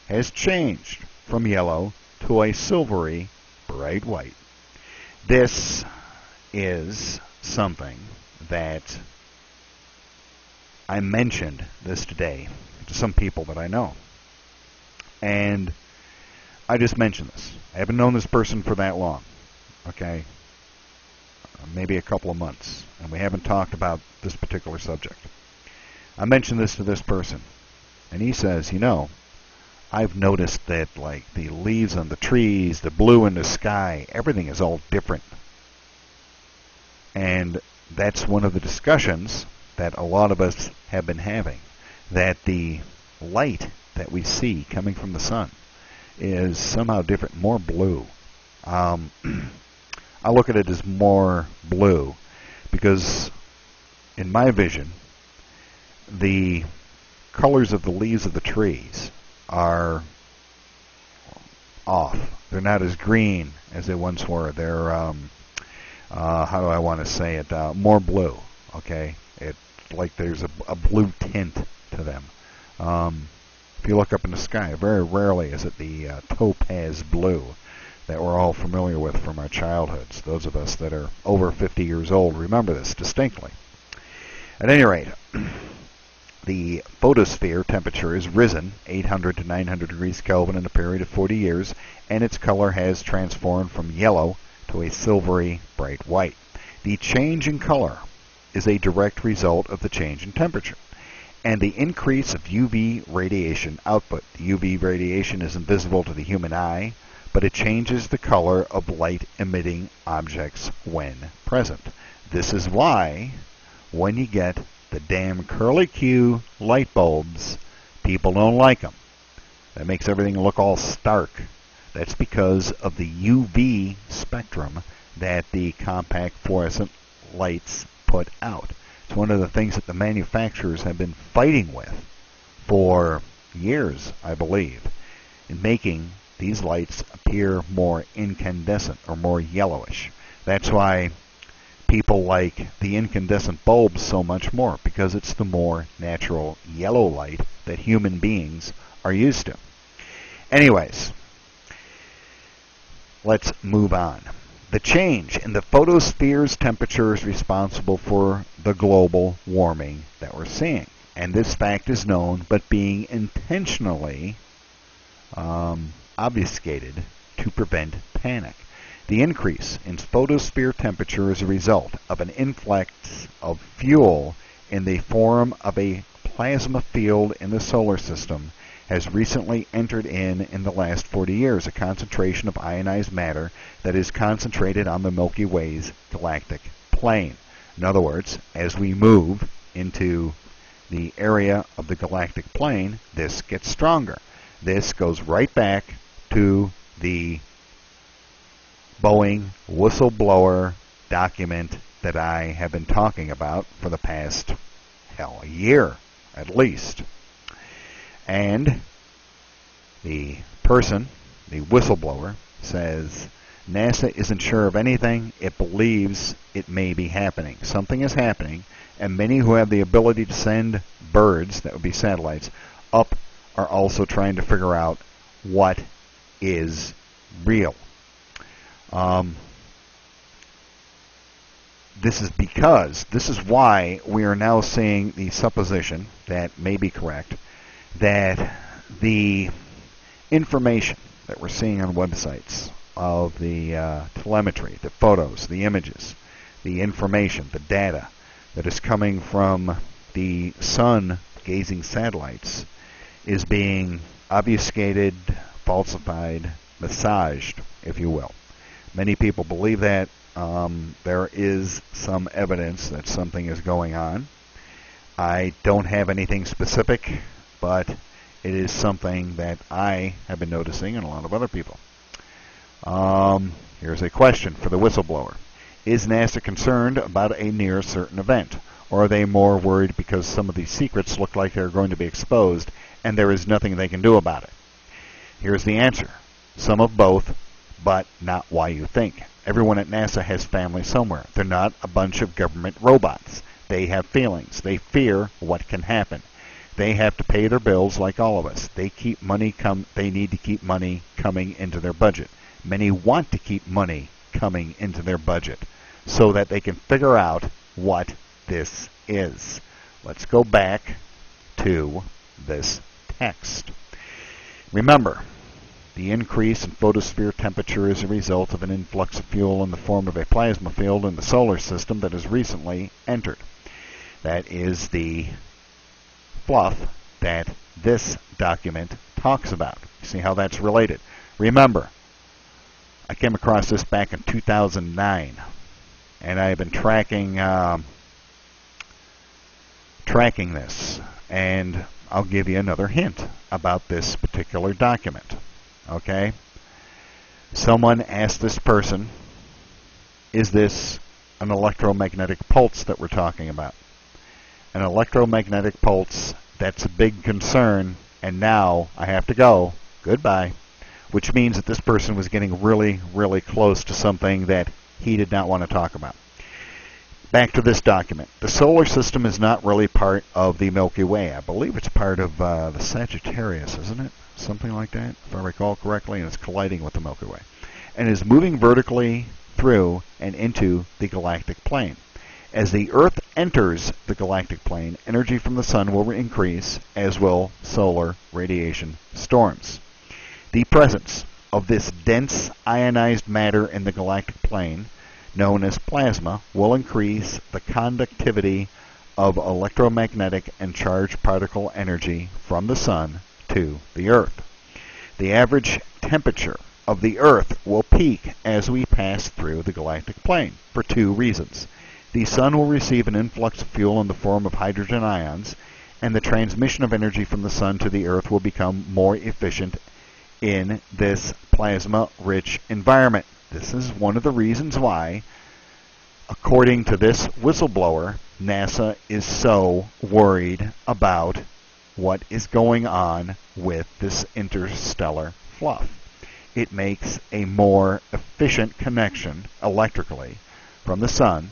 has changed from yellow to a silvery bright white. This is something that I mentioned this today to some people that I know. And I just mentioned this. I haven't known this person for that long. Okay? Maybe a couple of months. And we haven't talked about this particular subject. I mentioned this to this person. And he says, you know, I've noticed that, like, the leaves on the trees, the blue in the sky, everything is all different. And that's one of the discussions that a lot of us have been having, that the light that we see coming from the sun is somehow different, more blue. I look at it as more blue because in my vision, the colors of the leaves of the trees are off. They're not as green as they once were. They're how do I want to say it? More blue. Okay, it's like there's a blue tint to them. If you look up in the sky, very rarely is it the topaz blue that we're all familiar with from our childhoods. Those of us that are over 50 years old remember this distinctly. At any rate, the photosphere temperature has risen 800 to 900 degrees Kelvin in a period of 40 years, and its color has transformed from yellow to a silvery bright white. The change in color is a direct result of the change in temperature and the increase of UV radiation output. The UV radiation is invisible to the human eye, but it changes the color of light-emitting objects when present. This is why, when you get the damn curly-Q light bulbs, people don't like them. That makes everything look all stark. That's because of the UV spectrum that the compact fluorescent lights put out. It's one of the things that the manufacturers have been fighting with for years, I believe, in making these lights appear more incandescent or more yellowish. That's why people like the incandescent bulbs so much more, because it's the more natural yellow light that human beings are used to. Anyways, let's move on. The change in the photosphere's temperature is responsible for the global warming that we're seeing. And this fact is known, but being intentionally obfuscated to prevent panic. The increase in photosphere temperature is a result of an influx of fuel in the form of a plasma field in the solar system has recently entered in the last 40 years, a concentration of ionized matter that is concentrated on the Milky Way's galactic plane. In other words, as we move into the area of the galactic plane, this gets stronger. This goes right back to the Boeing whistleblower document that I have been talking about for the past, a year at least. And the person, the whistleblower, says NASA isn't sure of anything. It believes it may be happening. Something is happening, and many who have the ability to send birds, that would be satellites, up are also trying to figure out what is real. This is why we are now seeing the supposition that may be correct, that the information that we're seeing on websites of the telemetry, the photos, the images, the information, the data that is coming from the sun-gazing satellites is being obfuscated, falsified, massaged, if you will. Many people believe that. There is some evidence that something is going on. I don't have anything specific, but it is something that I have been noticing and a lot of other people. Here's a question for the whistleblower. Is NASA concerned about a near certain event? Or are they more worried because some of these secrets look like they're going to be exposed and there is nothing they can do about it? Here's the answer. Some of both, but not why you think. Everyone at NASA has family somewhere. They're not a bunch of government robots. They have feelings. They fear what can happen. They have to pay their bills like all of us. They need to keep money coming into their budget. Many want to keep money coming into their budget so that they can figure out what this is. Let's go back to this text. Remember, the increase in photosphere temperature is a result of an influx of fuel in the form of a plasma field in the solar system that has recently entered. That is the fluff that this document talks about. See how that's related? Remember, I came across this back in 2009, and I have been tracking this, and I'll give you another hint about this particular document. Okay? Someone asked this person, is this an electromagnetic pulse that we're talking about? An electromagnetic pulse, that's a big concern, and now I have to go. Goodbye. Which means that this person was getting really, really close to something that he did not want to talk about. Back to this document. The solar system is not really part of the Milky Way. I believe it's part of the Sagittarius, isn't it? Something like that, if I recall correctly, and it's colliding with the Milky Way. And is moving vertically through and into the galactic plane. As the Earth enters the galactic plane, energy from the sun will increase, as will solar radiation storms. The presence of this dense ionized matter in the galactic plane known as plasma, will increase the conductivity of electromagnetic and charged particle energy from the sun to the Earth. The average temperature of the Earth will peak as we pass through the galactic plane for two reasons. The sun will receive an influx of fuel in the form of hydrogen ions, and the transmission of energy from the sun to the Earth will become more efficient in this plasma-rich environment. This is one of the reasons why, according to this whistleblower, NASA is so worried about what is going on with this interstellar fluff. It makes a more efficient connection electrically from the sun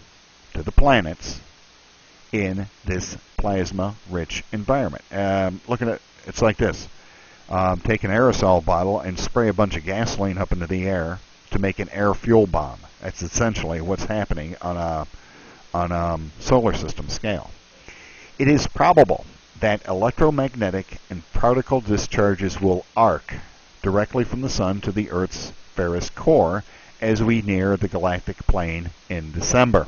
to the planets in this plasma-rich environment. Look at it. It's like this. Take an aerosol bottle and spray a bunch of gasoline up into the air to make an air fuel bomb. That's essentially what's happening on a solar system scale. It is probable that electromagnetic and particle discharges will arc directly from the sun to the Earth's fairest core as we near the galactic plane in December.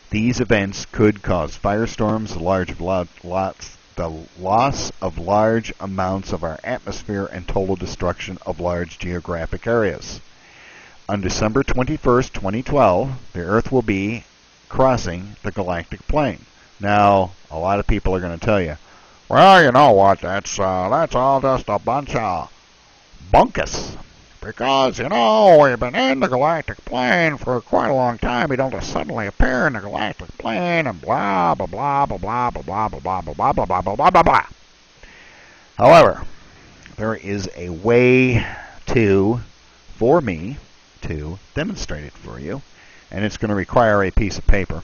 These events could cause firestorms, the loss of large amounts of our atmosphere, and total destruction of large geographic areas. On December 21st, 2012, the Earth will be crossing the galactic plane. Now, a lot of people are going to tell you, well, you know what, that's all just a bunch of bunkus. Because, you know, we've been in the galactic plane for quite a long time. We don't just suddenly appear in the galactic plane and blah, blah, blah, blah, blah, blah, blah, blah, blah, blah, blah, blah, blah, blah, blah, blah. However, there is a way for me to demonstrate it for you, and it's going to require a piece of paper.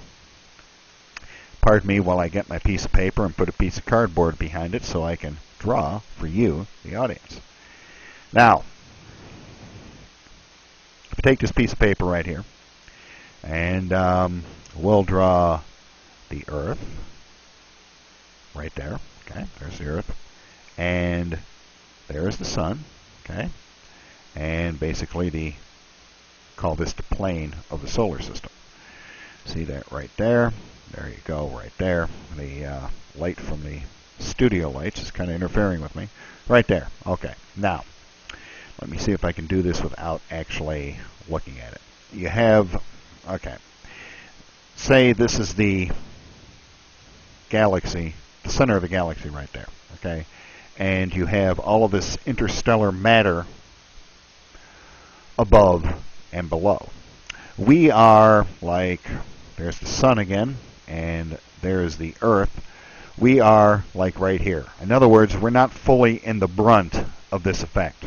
Pardon me while I get my piece of paper and put a piece of cardboard behind it so I can draw for you, the audience. Now, take this piece of paper right here, and we'll draw the Earth right there. Okay, there's the Earth, and there's the sun. Okay, and basically call this the plane of the solar system. See that right there? There you go, right there. The light from the studio lights is kind of interfering with me. Right there. Okay, now let me see if I can do this without actually looking at it. You have, okay, say this is the galaxy, the center of the galaxy right there, okay? And you have all of this interstellar matter above and below. We are like, there's the sun again, and there's the Earth. We are like right here. In other words, we're not fully in the brunt of this effect.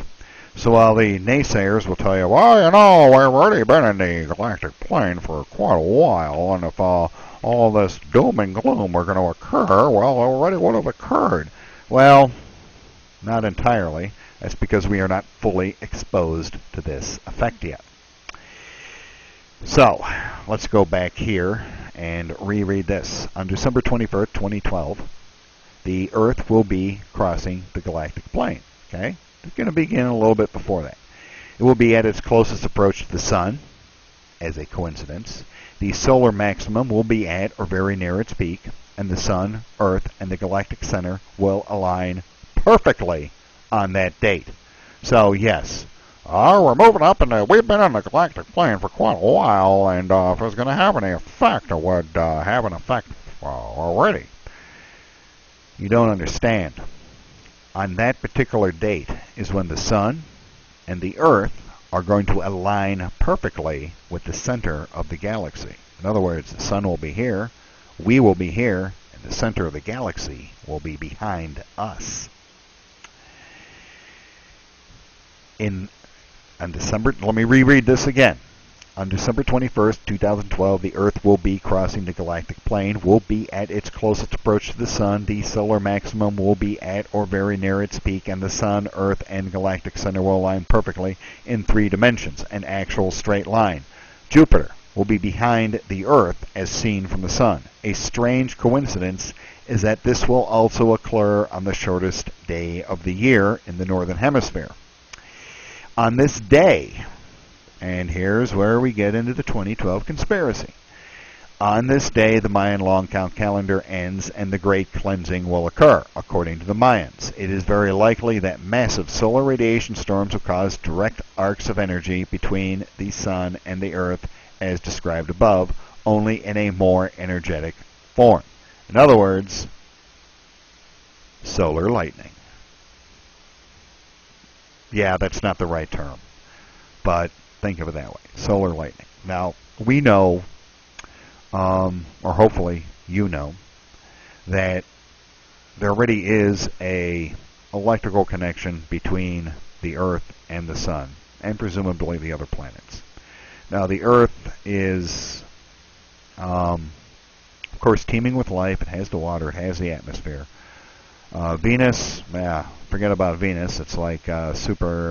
So while the naysayers will tell you, well, you know, we've already been in the galactic plane for quite a while, and if all this doom and gloom were going to occur, well, already would have occurred. Well, not entirely. That's because we are not fully exposed to this effect yet. So, let's go back here and reread this. On December 21st, 2012, the Earth will be crossing the galactic plane. Okay? It's going to begin a little bit before that. It will be at its closest approach to the sun, as a coincidence. The solar maximum will be at or very near its peak, and the sun, Earth, and the galactic center will align perfectly on that date. So, yes, we're moving up, and we've been in the galactic plane for quite a while, and if it's going to have any effect, it would have an effect already. You don't understand. On that particular date is when the sun and the Earth are going to align perfectly with the center of the galaxy. In other words, the sun will be here, we will be here, and the center of the galaxy will be behind us. On December, let me reread this again. On December 21st, 2012, the Earth will be crossing the galactic plane, will be at its closest approach to the sun, the solar maximum will be at or very near its peak, and the sun, Earth, and galactic center will align perfectly in 3 dimensions, an actual straight line. Jupiter will be behind the Earth as seen from the sun. A strange coincidence is that this will also occur on the shortest day of the year in the northern hemisphere. On this day, And here's where we get into the 2012 conspiracy. On this day, the Mayan long count calendar ends and the Great Cleansing will occur, according to the Mayans. It is very likely that massive solar radiation storms will cause direct arcs of energy between the Sun and the Earth, as described above, only in a more energetic form. In other words, solar lightning. Yeah, that's not the right term, but think of it that way. Solar lightning. Now, we know, or hopefully you know, that there already is a electrical connection between the Earth and the Sun, and presumably the other planets. Now, the Earth is, of course, teeming with life. It has the water. It has the atmosphere. Venus, forget about Venus. It's like super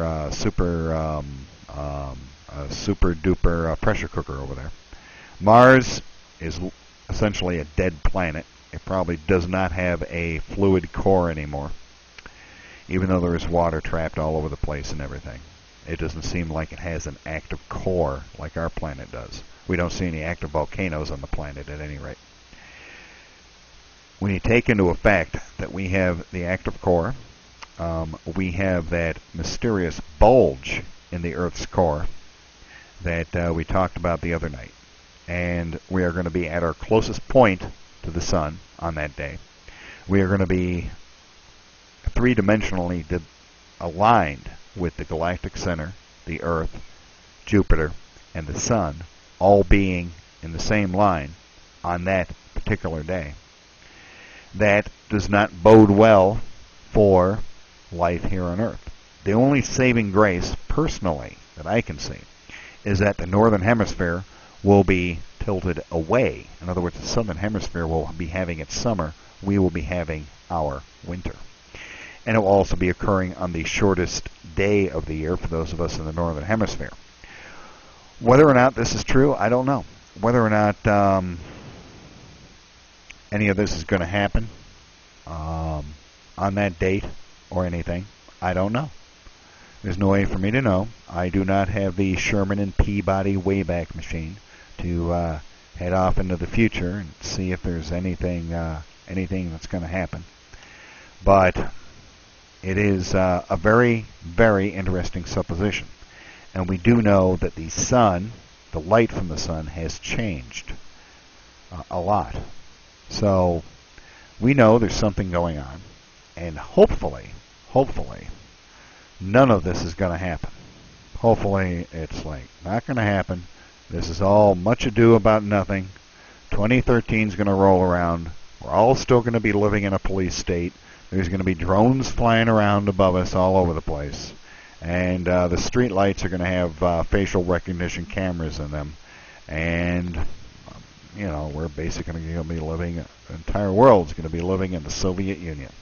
duper pressure cooker over there. Mars is essentially a dead planet. It probably does not have a fluid core anymore, even though there is water trapped all over the place and everything. It doesn't seem like it has an active core like our planet does. We don't see any active volcanoes on the planet at any rate. When you take into effect that we have the active core, we have that mysterious bulge in the Earth's core that we talked about the other night. And we are going to be at our closest point to the Sun on that day. We are going to be three-dimensionally aligned with the galactic center, the Earth, Jupiter, and the Sun, all being in the same line on that particular day. That does not bode well for life here on Earth. The only saving grace, personally, that I can see, is that the northern hemisphere will be tilted away. In other words, the southern hemisphere will be having its summer. We will be having our winter. And it will also be occurring on the shortest day of the year for those of us in the northern hemisphere. Whether or not this is true, I don't know. Whether or not any of this is going to happen on that date or anything, I don't know. There's no way for me to know. I do not have the Sherman and Peabody Wayback Machine to head off into the future and see if there's anything that's going to happen. But it is a very, very interesting supposition. And we do know that the Sun, the light from the Sun, has changed a lot. So we know there's something going on. And hopefully, none of this is going to happen. Hopefully, it's not going to happen. This is all much ado about nothing. 2013 is going to roll around. We're all still going to be living in a police state. There's going to be drones flying around above us all over the place. And the street lights are going to have facial recognition cameras in them. And, we're basically going to be living, the entire world's going to be living in the Soviet Union.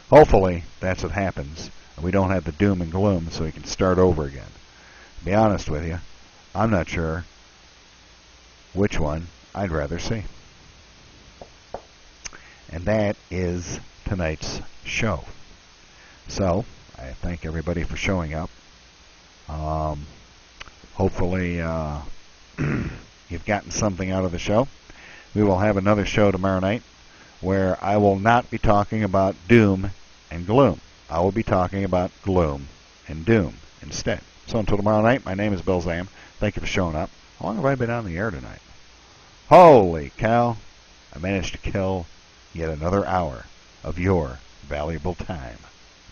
Hopefully, that's what happens. We don't have the doom and gloom so we can start over again. To be honest with you, I'm not sure which one I'd rather see. And that is tonight's show. So, I thank everybody for showing up. Hopefully, you've gotten something out of the show. We will have another show tomorrow night where I will not be talking about doom and gloom. I will be talking about gloom and doom instead. So until tomorrow night, my name is Bill Zam. Thank you for showing up. How long have I been on the air tonight? Holy cow. I managed to kill yet another hour of your valuable time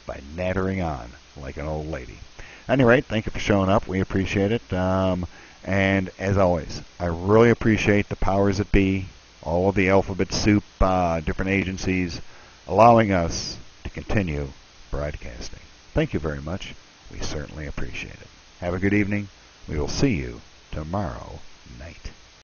by nattering on like an old lady. At any rate, thank you for showing up. We appreciate it. And as always, I really appreciate the powers that be, all of the alphabet soup, different agencies, allowing us to continue broadcasting. Thank you very much. We certainly appreciate it. Have a good evening. We will see you tomorrow night.